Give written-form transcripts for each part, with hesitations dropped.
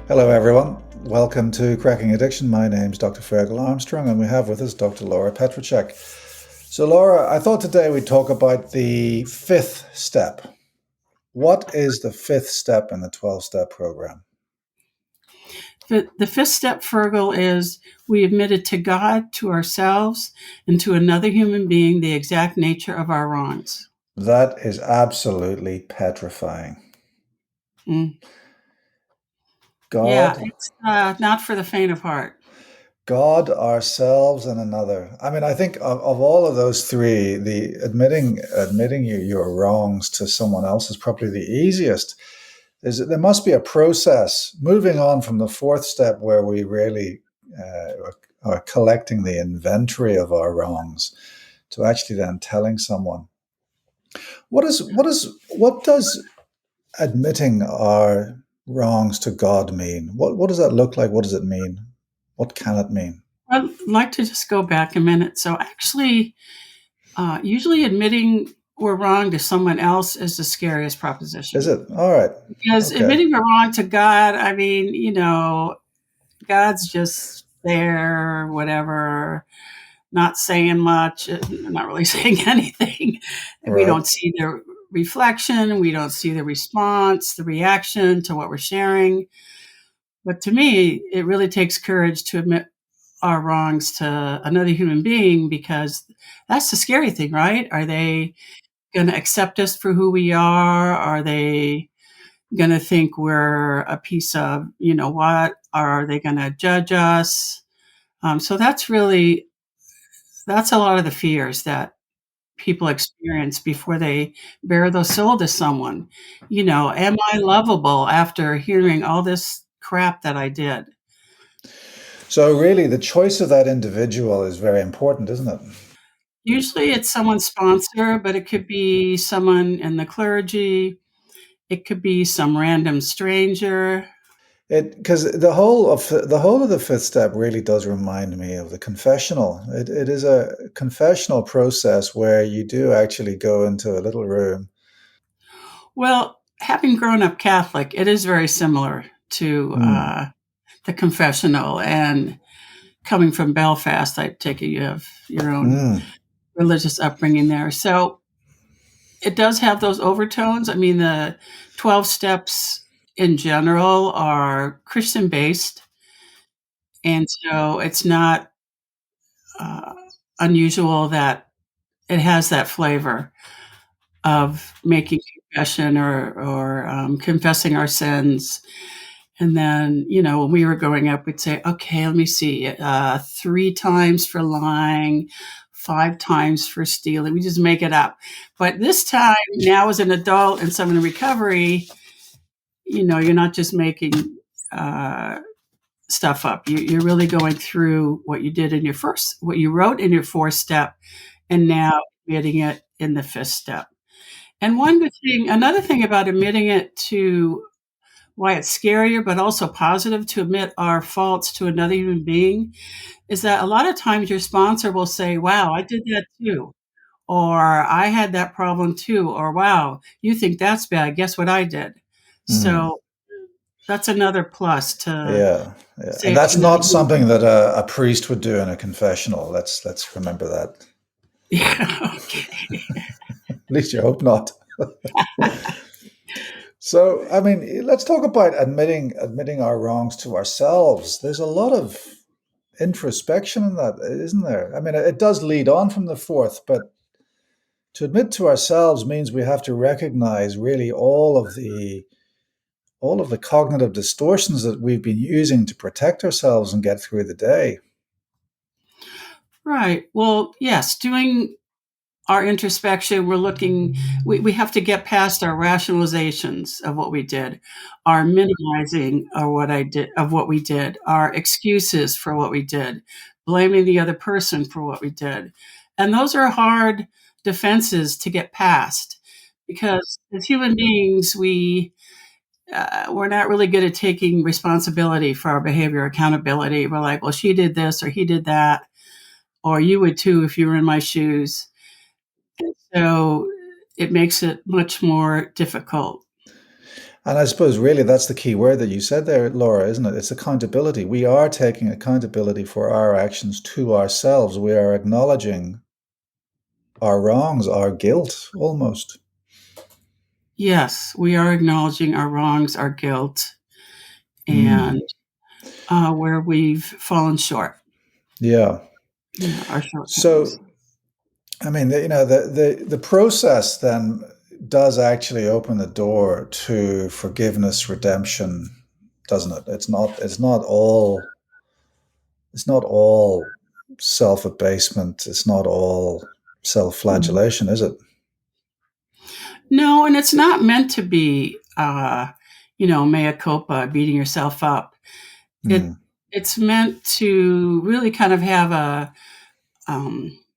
Hello, everyone. Welcome to Cracking Addiction. My name's Dr. Fergal Armstrong, and we have with us Dr. Laura Petracek. So, Laura, I thought today we'd talk about the fifth step. What is the fifth step in the 12-step program? The fifth step, Fergal, is we admitted to God, to ourselves, and to another human being the exact nature of our wrongs. That is absolutely petrifying. Mm. Yeah, God, it's not for the faint of heart. God, ourselves, and another. I mean, I think of all of those three, the admitting your wrongs to someone else is probably the easiest. There must be a process moving on from the fourth step where we really are collecting the inventory of our wrongs to actually then telling someone. What does admitting our wrongs to God mean? What does that look like? What does it mean? What can it mean? I'd like to just go back a minute. So, actually, usually admitting we're wrong to someone else is the scariest Is proposition. it? All right. Because Okay. admitting we're wrong to God, I mean, God's just there, whatever, not saying much, not really saying anything. We Right. don't see the reflection, we don't see the response, the reaction to what we're sharing. But to me, it really takes courage to admit our wrongs to another human being because that's the scary thing, right? Are they going to accept us for who we are? Are they going to think we're a piece of, you know what? Or are they going to judge us? So that's a lot of the fears that people experience before they bare their soul to someone. Am I lovable after hearing all this crap that I did? So really, the choice of that individual is very important, isn't it? Usually it's someone's sponsor, but it could be someone in the clergy. It could be some random stranger. It because the whole of the fifth step really does remind me of the confessional. It is a confessional process where you do actually go into a little room. Well, having grown up Catholic, it is very similar to Mm, the confessional. And coming from Belfast, I take it you have your own mm. religious upbringing there. So it does have those overtones. I mean, the 12 steps in general are Christian based. And so it's not uh, unusual that it has that flavor of making confession or confessing our sins. And then, when we were growing up, we'd say, okay, let me see, 3 times for lying, 5 times for stealing. We just make it up. But this time, now as an adult and someone in recovery, you're not just making uh, stuff up. You're really going through what you wrote in your fourth step, and now admitting it in the fifth step. And another thing about admitting it to why it's scarier, but also positive to admit our faults to another human being is that a lot of times your sponsor will say, wow, I did that too. Or I had that problem too. Or wow, you think that's bad. Guess what I did? Mm. So that's another plus to Yeah, yeah, say and it's that's another not human something that a priest would do in a confessional. Let's remember that. being. Yeah, okay. At least you hope not. So, I mean, let's talk about admitting our wrongs to ourselves. There's a lot of introspection in that, isn't there? I mean, it does lead on from the fourth, but to admit to ourselves means we have to recognize really all of the cognitive distortions that we've been using to protect ourselves and get through the day. Right. Well, yes, doing our introspection, we have to get past our rationalizations of what we did, our minimizing of what we did, our excuses for what we did, blaming the other person for what we did. And those are hard defenses to get past because as human beings, we're not really good at taking responsibility for our behavior, accountability. We're like, well, she did this or he did that, or you would too if you were in my shoes. So it makes it much more difficult. And I suppose really that's the key word that you said there, Laura, isn't it? It's accountability. We are taking accountability for our actions to ourselves. We are acknowledging our wrongs, our guilt almost. Yes, we are acknowledging our wrongs, our guilt, Mm. and where we've fallen short. Yeah. Yeah, our shortcomings. So, I mean, the process then does actually open the door to forgiveness, redemption, doesn't it? It's not all self abasement. It's not all self Mhm. flagellation, is it? No, and it's not meant to be, mea culpa, beating yourself up. It Mm. it's meant to really kind of have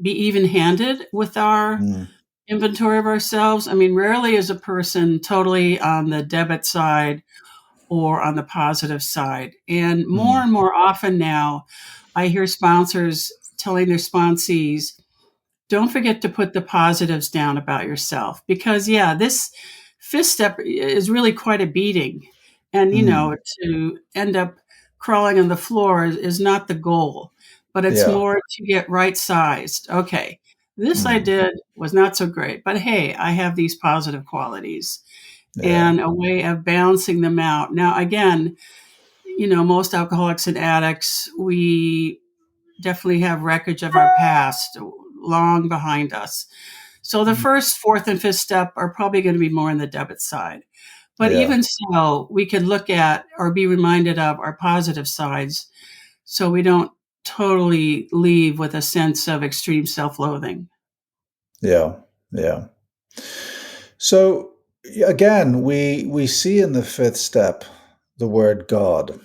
be even-handed with our Mm. inventory of ourselves. I mean, rarely is a person totally on the debit side or on the positive side. Mm. And more often now, I hear sponsors telling their sponsees, don't forget to put the positives down about yourself. Because, yeah, this fifth step is really quite a beating. And, Mm. to end up crawling on the floor is not the goal, but it's Yeah. more to get right sized. Okay, this I Mm. did was not so great, but hey, I have these positive qualities Yeah. and a way of balancing them out. Now, again, most alcoholics and addicts, we definitely have wreckage of our past long behind us. So the Mm. first, fourth, and fifth step are probably going to be more on the debit side. But Yeah. even so, we could look at or be reminded of our positive sides so we don't totally leave with a sense of extreme self loathing. Yeah. Yeah. So again, we see in the fifth step the word God.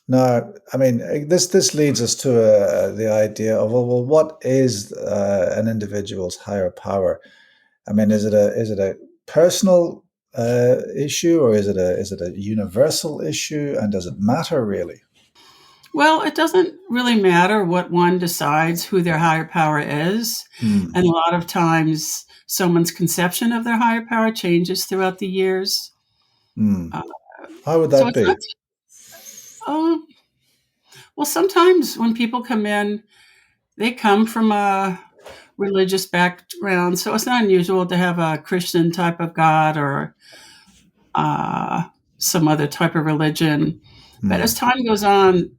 Now, I mean, this leads us to the idea of well, what is an individual's higher power? I mean, is it a personal issue, or is it a universal issue, and does it matter really? Well, it doesn't really matter what one decides who their higher power is. Hmm. And a lot of times, someone's conception of their higher power changes throughout the years. Hmm. Uh, How would so that it's not, be? oh, well, sometimes when people come in, they come from a religious background. So it's not unusual to have a Christian type of God or uh, some other type of religion. But Hmm. as time goes on,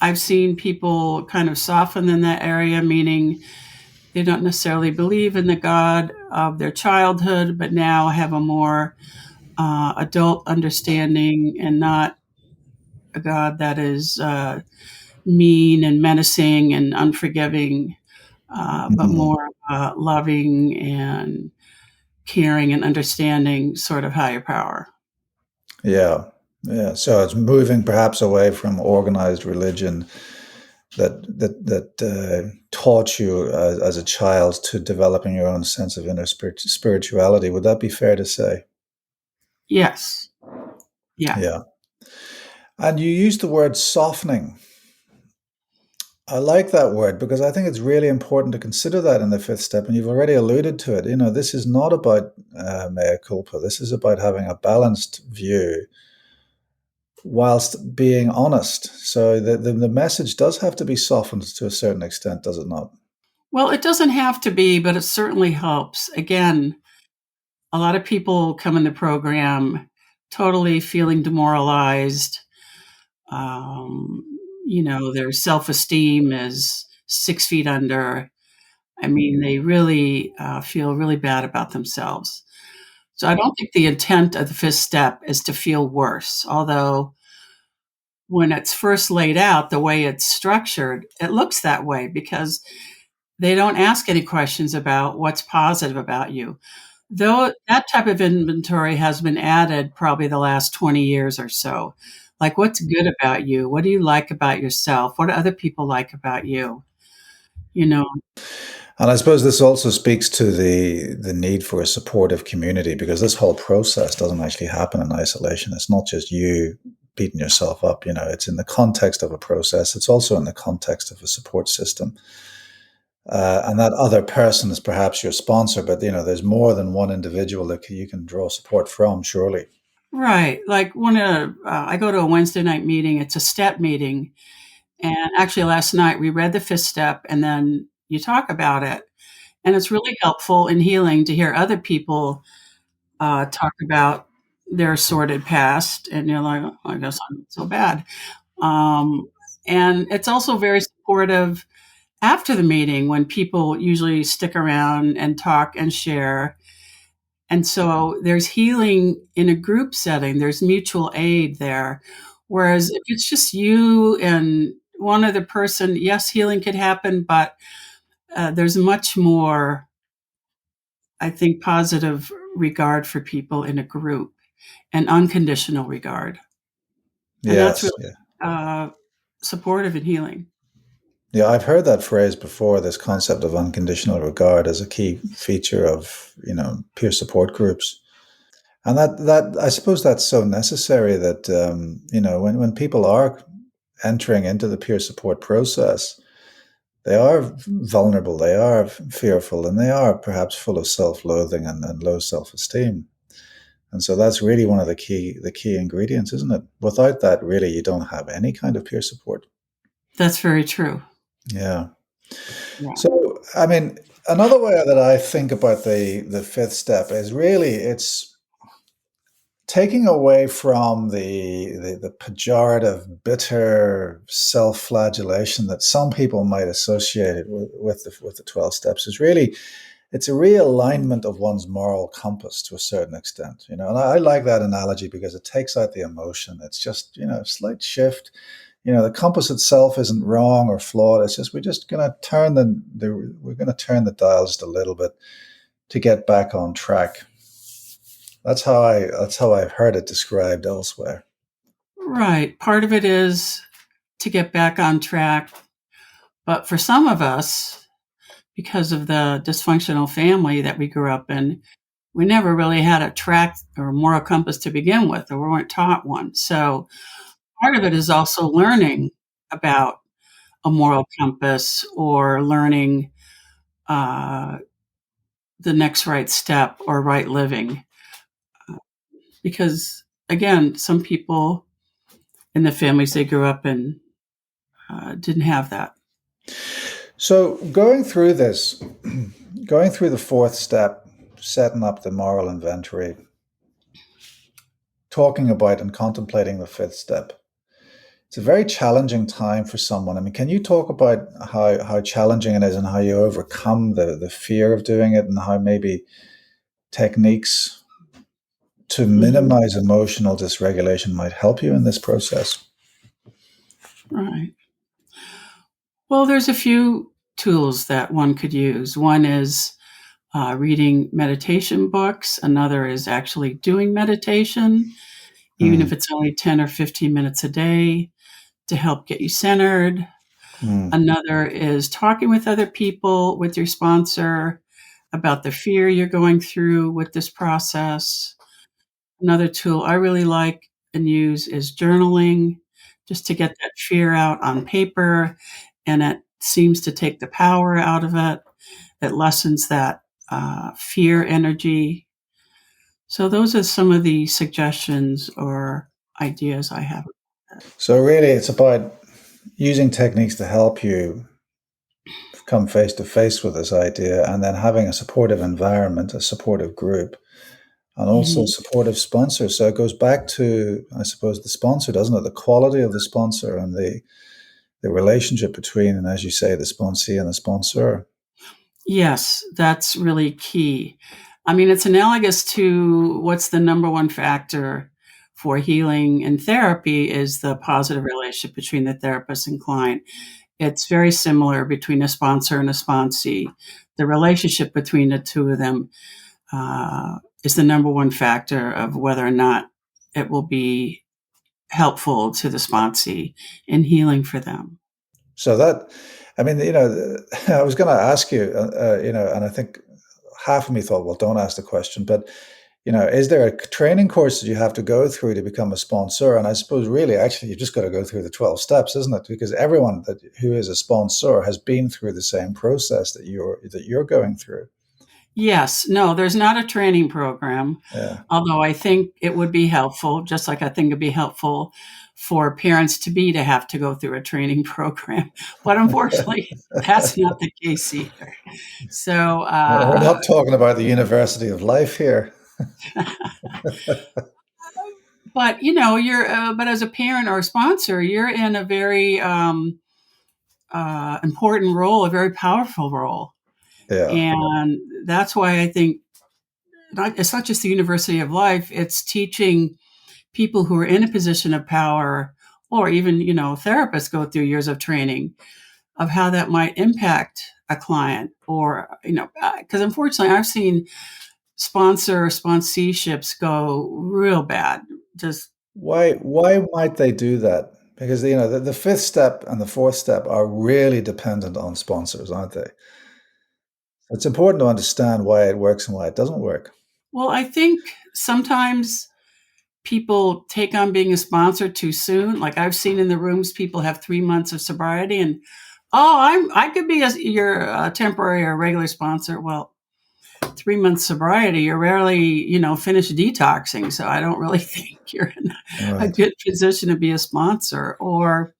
I've seen people kind of soften in that area, meaning they don't necessarily believe in the God of their childhood, but now have a more adult understanding and not a God that is mean and menacing and unforgiving, but Hmm. more loving and caring and understanding sort of higher power. Yeah. Yeah. So it's moving perhaps away from organized religion that taught you as a child to developing your own sense of inner spirituality. Would that be fair to say? Yes. Yeah. Yeah. And you used the word softening. I like that word because I think it's really important to consider that in the fifth step. And you've already alluded to it. This is not about mea culpa. This is about having a balanced view whilst being honest. So the message does have to be softened to a certain extent, does it not? Well, it doesn't have to be, but it certainly helps. Again, a lot of people come in the program totally feeling demoralized. Um, their self esteem is 6 feet under. I mean, they really feel really bad about themselves. So I don't think the intent of the fifth step is to feel worse, although when it's first laid out, the way it's structured, it looks that way because they don't ask any questions about what's positive about you. Though that type of inventory has been added probably the last 20 years or so. Like, what's good about you? What do you like about yourself? What do other people like about you? You know, And I suppose this also speaks to the need for a supportive community because this whole process doesn't actually happen in isolation. It's not just you beating yourself up. It's in the context of a process. It's also in the context of a support system. and that other person is perhaps your sponsor, but there's more than one individual that you can draw support from, surely. Right. Like I go to a Wednesday night meeting. It's a step meeting, and actually last night we read the fifth step, and then you talk about it, and it's really helpful and healing to hear other people talk about their sordid past, and you're like, oh, I guess I'm not so bad. Um, and it's also very supportive after the meeting when people usually stick around and talk and share. And so there's healing in a group setting, there's mutual aid there. Whereas if it's just you and one other person, yes, healing could happen, but there's much more, I think, positive regard for people in a group and unconditional regard. And that's Yes, really yeah. uh, supportive and healing. Yeah, I've heard that phrase before, this concept of unconditional regard as a key feature of, peer support groups. And that I suppose that's so necessary that, when people are entering into the peer support process, they are vulnerable, they are fearful, and they are perhaps full of self-loathing and low self-esteem. And so that's really one of the key ingredients, isn't it? Without that, really, you don't have any kind of peer support. That's very true. Yeah. Yeah. So, I mean, another way that I think about the fifth step is really it's taking away from the pejorative, bitter self-flagellation that some people might associate it with the 12 steps. Is really it's a realignment of one's moral compass to a certain extent, and I like that analogy because it takes out the emotion. It's just, a slight shift. The compass itself isn't wrong or flawed. It's just we're just going to turn we're going to turn the dial just a little bit to get back on track. That's how I've heard it described elsewhere. Right. Part of it is to get back on track. But for some of us, because of the dysfunctional family that we grew up in, we never really had a track or moral compass to begin with, or we weren't taught one. So part of it is also learning about a moral compass or learning uh, the next right step or right living. Because again, some people in the families they grew up in didn't have that. So going through the fourth step, setting up the moral inventory, talking about and contemplating the fifth step. It's a very challenging time for someone. I mean, can you talk about how challenging it is and how you overcome the fear of doing it and how maybe techniques to Mm-hmm. minimize emotional dysregulation might help you in this process? Right. Well, there's a few tools that one could use. One is reading meditation books. Another is actually doing meditation, even if Mm, it's only 10 or 15 minutes a day to help get you centered. mm. Another is talking with other people, with your sponsor, about the fear you're going through with this process. Another tool I really like and use is journaling, just to get that fear out on paper. And it seems to take the power out of it. It lessens that fear energy. So, those are some of the suggestions or ideas I have. So really, it's about using techniques to help you come face to face with this idea, and then having a supportive environment, a supportive group, and also Mhm. supportive sponsors. So it goes back to, I suppose, the sponsor, doesn't it? The quality of the sponsor and the relationship between, and as you say, the sponsee and the sponsor. Yes, that's really key. I mean, it's analogous to what's the number one factor for healing and therapy is the positive relationship between the therapist and client. It's very similar between a sponsor and a sponsee. The relationship between the two of them is the number one factor of whether or not it will be helpful to the sponsee in healing for them. So that, I mean, I was going to ask you, and I think half of me thought, well, don't ask the question, but is there a training course that you have to go through to become a sponsor? And I suppose really, actually, you've just got to go through the 12 steps, isn't it? Because everyone who is a sponsor has been through the same process that you're going through. Yes, no, there's not a training program, Yeah. although I think it would be helpful, just like I think it'd be helpful for parents to have to go through a training program. But unfortunately, that's not the case either. So, We're not talking about the University of Life here. but but as a parent or a sponsor, you're in a very important role, a very powerful role. Yeah. And that's why I think it's not just the University of Life, it's teaching people who are in a position of power, or even, therapists go through years of training of how that might impact a client, or, because unfortunately I've seen sponsorships go real bad. Just, Why might they do that? Because the fifth step and the fourth step are really dependent on sponsors, aren't they? It's important to understand why it works and why it doesn't work. well, I think sometimes people take on being a sponsor too soon. Like I've seen in the rooms, people have 3 months of sobriety and, I could be your temporary or regular sponsor. Well, 3 months sobriety, you're rarely, finished detoxing. So I don't really think you're in a Right. good position to be a sponsor. Or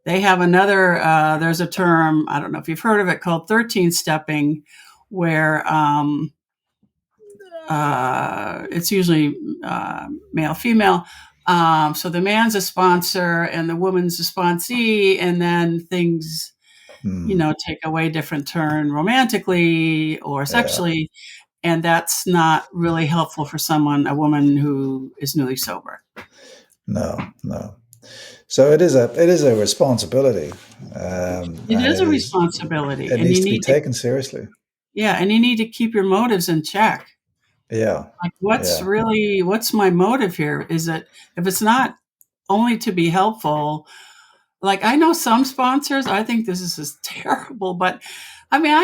they have another, there's a term, I don't know if you've heard of it, called 13 stepping, where it's usually male, female. So the man's a sponsor and the woman's a sponsee, and then things, Hmm. take a way different turn romantically or Yeah. sexually. And that's not really helpful for a woman who is newly sober. No, no. So it is a responsibility, It and is a responsibility, it and needs you to be need to, taken seriously. yeah, and you need to keep your motives in check. Yeah. Like, Yeah. what's my motive here? Is it, if it's not only to be helpful, like I know some sponsors, I think this is just terrible, but I mean,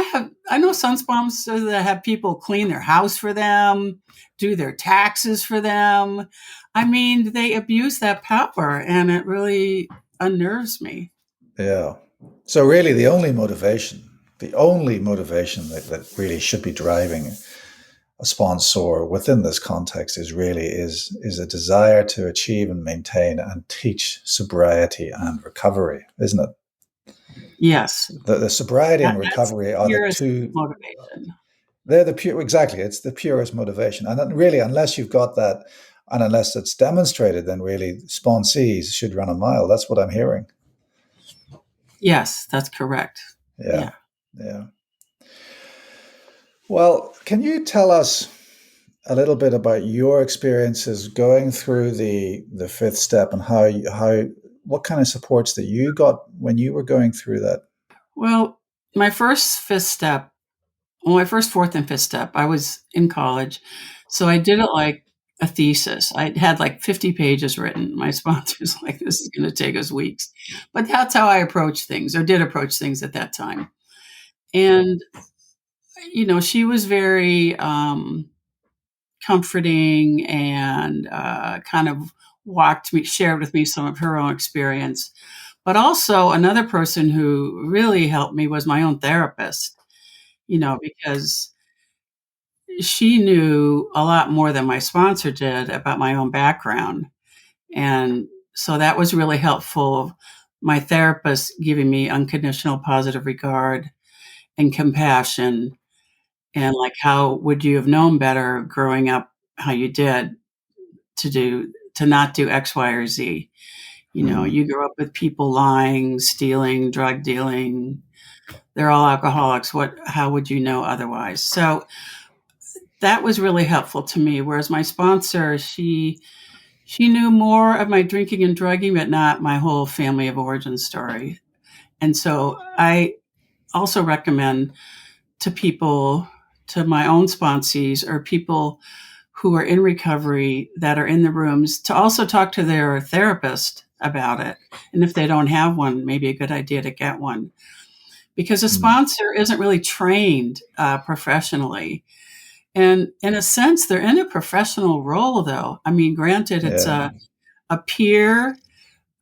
I know some sponsors that have people clean their house for them, do their taxes for them. I mean, they abuse that power, and it really unnerves me. Yeah. So really, the only motivation that really should be driving a sponsor within this context is a desire to achieve and maintain and teach sobriety and recovery, isn't it? Yes, The sobriety and that's recovery the are the purest two. motivation. They're the pure. Exactly, it's the purest motivation, and then really, unless you've got that, and unless it's demonstrated, then really sponsees should run a mile. That's what I'm hearing. Yes, that's correct. Yeah, Yeah. yeah. Well, can you tell us a little bit about your experiences going through the fifth step, and how what kind of supports that you got when you were going through that? Well, my first fifth step, my first fourth and fifth step, I was in college. So I did it like a thesis. I had like 50 pages written. My sponsor's like, this is going to take us weeks. But that's how I approach things, or did approach things at that time. And, she was very comforting, and kind of shared with me some of her own experience. But also, another person who really helped me was my own therapist, because she knew a lot more than my sponsor did about my own background. And so that was really helpful. My therapist giving me unconditional positive regard and compassion. And like, how would you have known better growing up how you did to not do X, Y, or Z? Hmm. You grew up with people lying, stealing, drug dealing. They're all alcoholics. How would you know otherwise? So that was really helpful to me. Whereas my sponsor, she knew more of my drinking and drugging, but not my whole family of origin story. And so I also recommend to people, to my own sponsees or people who are in recovery that are in the rooms, to also talk to their therapist about it. And if they don't have one, maybe a good idea to get one, because a Hmm. sponsor isn't really trained professionally. And in a sense, they're in a professional role, though. I mean, granted, it's Yeah. a peer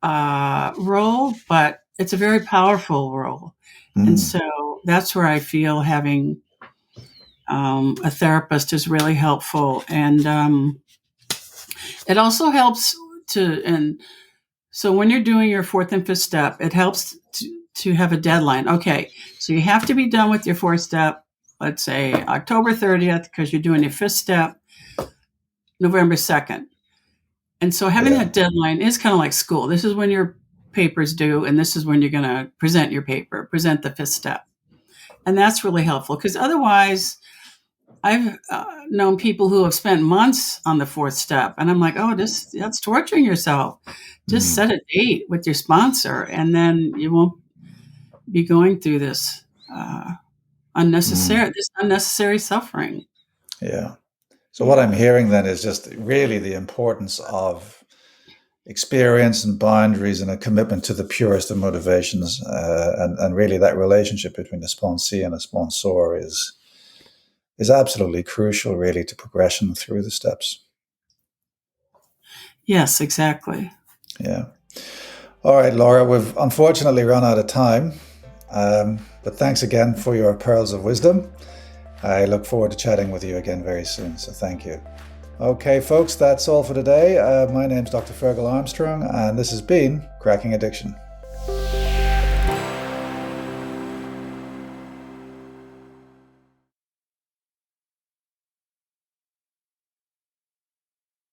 role, but it's a very powerful role. And Mm. so that's where I feel having a therapist is really helpful. And it also helps and so when you're doing your fourth and fifth step, it helps to have a deadline. Okay, so you have to be done with your fourth step, let's say October 30th, because you're doing your fifth step November 2nd. And so having Yeah. that deadline is kind of like school. This is when your paper's due, and this is when you're going to present your paper, present the fifth step. And that's really helpful because otherwise, I've known people who have spent months on the fourth step, and I'm like, oh, that's torturing yourself. Just Mm. set a date with your sponsor, and then you won't be going through this Mm. unnecessary suffering. Yeah. So what I'm Yeah. hearing then is just really the importance of experience and boundaries and a commitment to the purest of motivations, and really that relationship between the sponsee and the sponsor is absolutely crucial, really, to progression through the steps. Yes, exactly. Yeah. All right, Laura, we've unfortunately run out of time, but thanks again for your pearls of wisdom. I look forward to chatting with you again very soon, so thank you. Okay, folks, that's all for today. My name's Dr. Fergal Armstrong, and this has been Cracking Addiction.